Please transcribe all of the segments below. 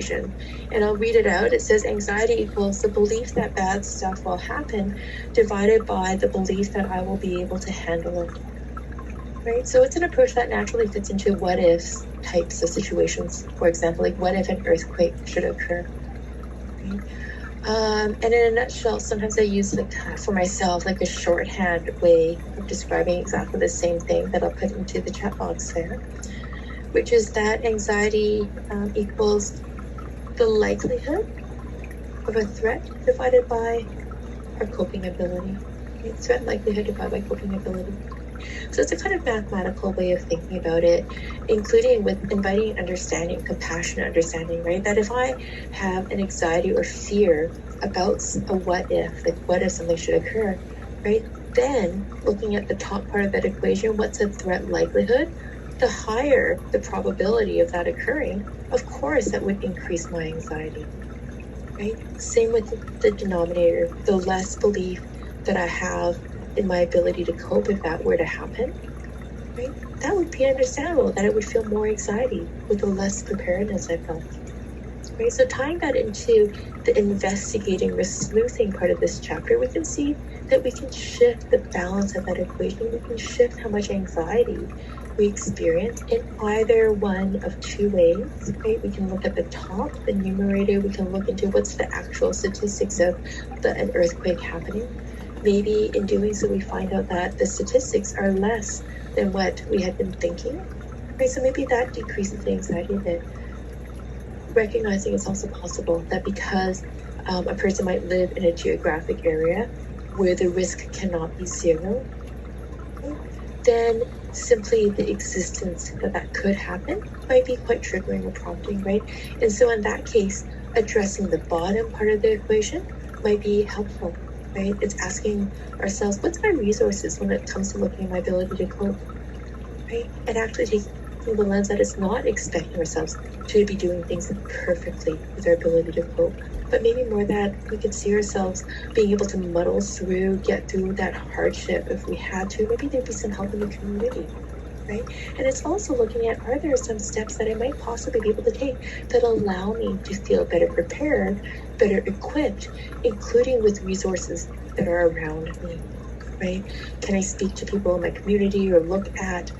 And I'll read it out. It says anxiety equals the belief that bad stuff will happen divided by the belief that I will be able to handle it. Right? So it's an approach that naturally fits into what ifs types of situations. For example, like what if an earthquake should occur? Right? And in a nutshell, sometimes I use for myself like a shorthand way of describing exactly the same thing that I'll put into the chat box there, which is that anxiety equals the likelihood of a threat divided by our coping ability. Right? Threat likelihood divided by coping ability. So it's a kind of mathematical way of thinking about it, including with inviting understanding, compassionate understanding, right? That if I have an anxiety or fear about a what if, like what if something should occur, right? Then looking at the top part of that equation, what's a threat likelihood? The higher the probability of that occurring, of course, that would increase my anxiety, right? Same with the denominator, the less belief that I have in my ability to cope if that were to happen, right? That would be understandable, that it would feel more anxiety with the less preparedness I felt, right? So tying that into the investigating risk smoothing part of this chapter, we can see that we can shift the balance of that equation. We can shift how much anxiety we experience in either one of two ways, right? We can look at the top, the numerator. We can look into what's the actual statistics of an earthquake happening. Maybe in doing so, we find out that the statistics are less than what we had been thinking, right? So maybe that decreases the anxiety a bit. Recognizing it's also possible that because a person might live in a geographic area where the risk cannot be zero, then simply the existence that could happen might be quite triggering or prompting, right? And so in that case, addressing the bottom part of the equation might be helpful, right? It's asking ourselves, what's my resources when it comes to looking at my ability to cope, right? And actually taking the lens that it's not expecting ourselves to be doing things perfectly with our ability to cope, but maybe more that we could see ourselves being able to muddle through, get through that hardship if we had to. Maybe there'd be some help in the community, right? And it's also looking at, are there some steps that I might possibly be able to take that allow me to feel better prepared, better equipped, including with resources that are around me, right? Can I speak to people in my community or look at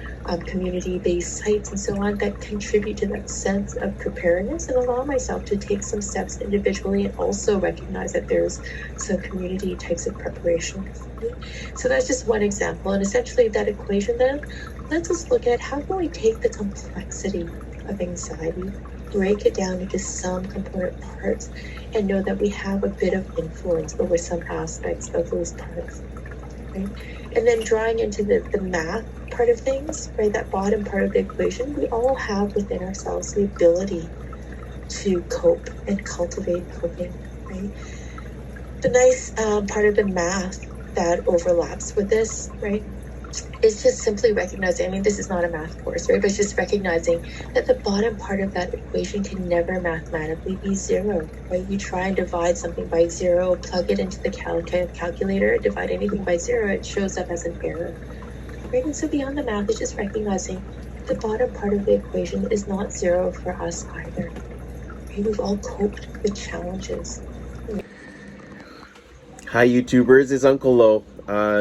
community-based sites and so on that contribute to that sense of preparedness and allow myself to take some steps individually and also recognize that there's some community types of preparation. Right? So that's just one example. And essentially that equation then lets us look at how can we take the complexity of anxiety, break it down into some component parts, and know that we have a bit of influence over some aspects of those parts. Right? And then drawing into the math part of things, right, that bottom part of the equation, we all have within ourselves the ability to cope and cultivate coping, right? The nice part of the math that overlaps with this, right, is just simply recognizing, I mean, this is not a math course, right, but it's just recognizing that the bottom part of that equation can never mathematically be zero, right? You try and divide something by zero, plug it into the calculator, divide anything by zero, it shows up as an error, right? And so beyond the math, it's just recognizing the bottom part of the equation is not zero for us either, right? We've all coped with challenges. Hi YouTubers, it's Uncle Lo.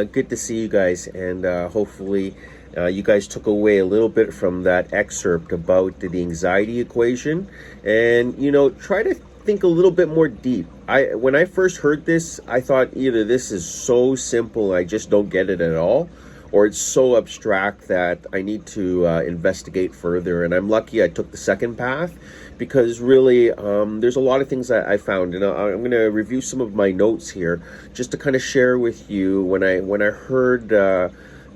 Good to see you guys, and hopefully you guys took away a little bit from that excerpt about the anxiety equation, and try to think a little bit more deep. When I first heard this, I thought either this is so simple I just don't get it at all, or it's so abstract that I need to investigate further. And I'm lucky I took the second path, because really there's a lot of things that I found, and I'm going to review some of my notes here just to kind of share with you when I heard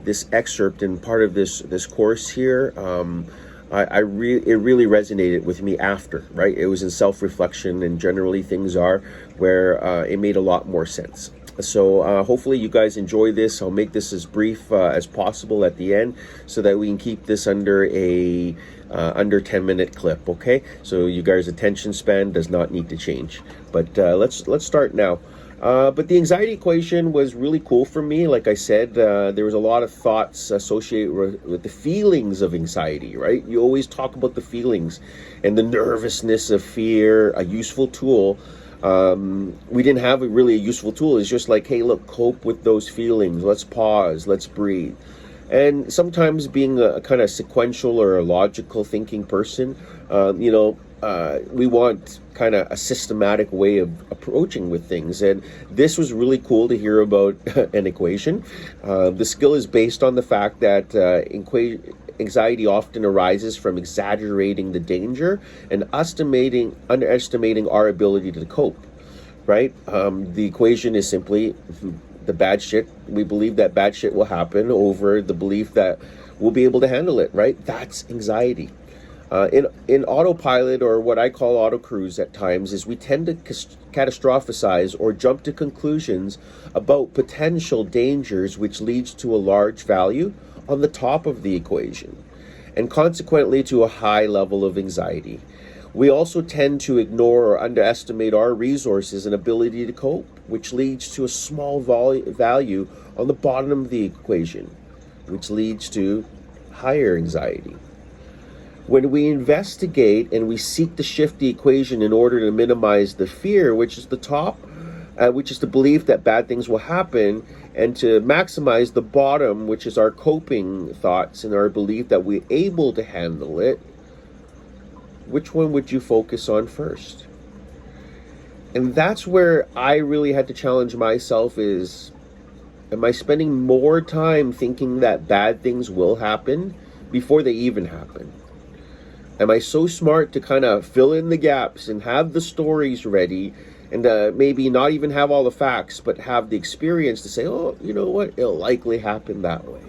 this excerpt and part of this course here. It really resonated with me after, right? It was in self-reflection, and generally things are where it made a lot more sense. So hopefully you guys enjoy this. I'll make this as brief as possible at the end so that we can keep this under a under 10-minute clip, okay? So you guys' attention span does not need to change. But let's start now. But the anxiety equation was really cool for me. Like I said, there was a lot of thoughts associated with the feelings of anxiety, right? You always talk about the feelings and the nervousness of fear, a useful tool. We didn't have really a useful tool. It's just like, hey, look, cope with those feelings. Let's pause. Let's breathe. And sometimes being a kind of sequential or a logical thinking person, we want kind of a systematic way of approaching with things. And this was really cool to hear about an equation. The skill is based on the fact that anxiety often arises from exaggerating the danger and underestimating our ability to cope, right? The equation is simply the bad shit. We believe that bad shit will happen over the belief that we'll be able to handle it, right? That's anxiety. In autopilot, or what I call autocruise at times, is we tend to catastrophize or jump to conclusions about potential dangers, which leads to a large value on the top of the equation, and consequently to a high level of anxiety. We also tend to ignore or underestimate our resources and ability to cope, which leads to a small value on the bottom of the equation, which leads to higher anxiety. When we investigate and we seek to shift the equation in order to minimize the fear, which is the top, which is the belief that bad things will happen, and to maximize the bottom, which is our coping thoughts and our belief that we're able to handle it, which one would you focus on first? And that's where I really had to challenge myself is, am I spending more time thinking that bad things will happen before they even happen? Am I so smart to kind of fill in the gaps and have the stories ready and maybe not even have all the facts, but have the experience to say, oh, you know what, it'll likely happen that way?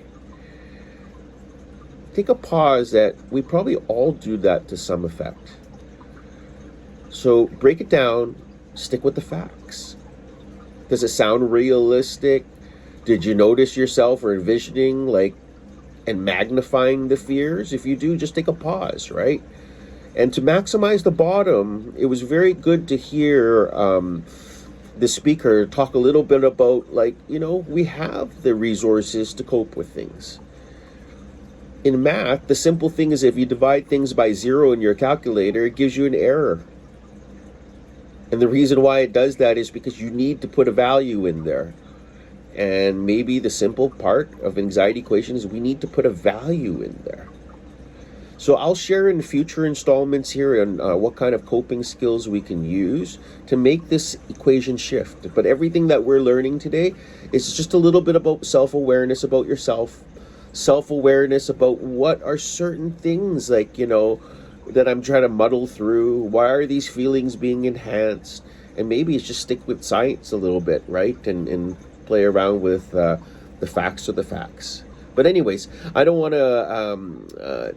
Take a pause that we probably all do that to some effect. So break it down, stick with the facts. Does it sound realistic? Did you notice yourself or envisioning and magnifying the fears? If you do, just take a pause, right? And to maximize the bottom, it was very good to hear the speaker talk a little bit about, we have the resources to cope with things. In math, the simple thing is if you divide things by 0 in your calculator, it gives you an error. And the reason why it does that is because you need to put a value in there. And maybe the simple part of anxiety equation is we need to put a value in there. So I'll share in future installments here on what kind of coping skills we can use to make this equation shift. But everything that we're learning today is just a little bit about self-awareness about yourself, self-awareness about what are certain things that I'm trying to muddle through. Why are these feelings being enhanced? And maybe it's just stick with science a little bit, right? And play around with the facts of the facts. But anyways, I don't want to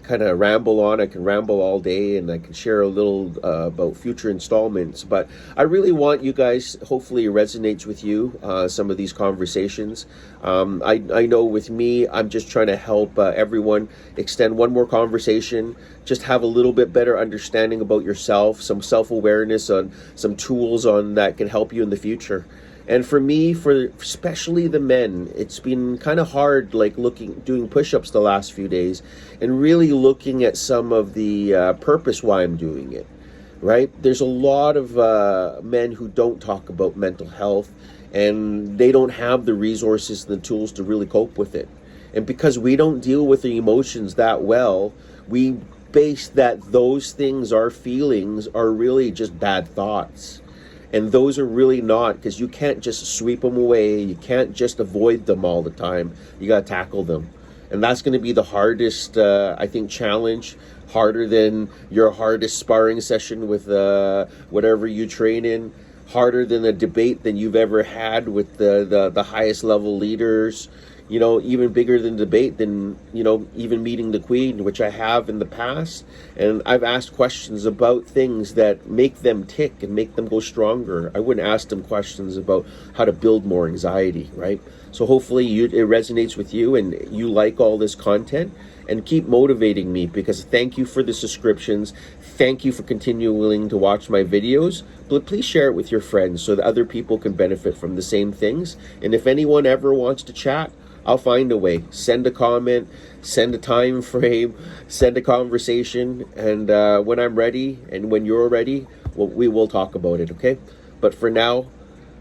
kind of ramble on. I can ramble all day and I can share a little about future installments, but I really want you guys, hopefully it resonates with you, some of these conversations. I know with me, I'm just trying to help everyone extend one more conversation, just have a little bit better understanding about yourself, some self-awareness on some tools on that can help you in the future. And for me, for especially the men, it's been kind of hard, doing push-ups the last few days and really looking at some of the purpose why I'm doing it, right? There's a lot of men who don't talk about mental health and they don't have the resources and the tools to really cope with it. And because we don't deal with the emotions that well, we base that those things, our feelings, are really just bad thoughts. And those are really not, because you can't just sweep them away. You can't just avoid them all the time. You got to tackle them. And that's going to be the hardest, I think, challenge, harder than your hardest sparring session with whatever you train in, harder than a debate than you've ever had with the highest level leaders, even bigger than debate than, even meeting the Queen, which I have in the past. And I've asked questions about things that make them tick and make them go stronger. I wouldn't ask them questions about how to build more anxiety, right? So hopefully it resonates with you and you like all this content, and keep motivating me, because thank you for the subscriptions. thank you for continuing to watch my videos. But please share it with your friends so that other people can benefit from the same things. And if anyone ever wants to chat, I'll find a way. Send a comment, send a time frame, send a conversation, and when I'm ready and when you're ready, we will talk about it, okay? But for now,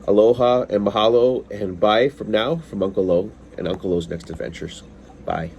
aloha and mahalo and bye from now from Uncle Lo and Uncle Lo's Next Adventures. Bye.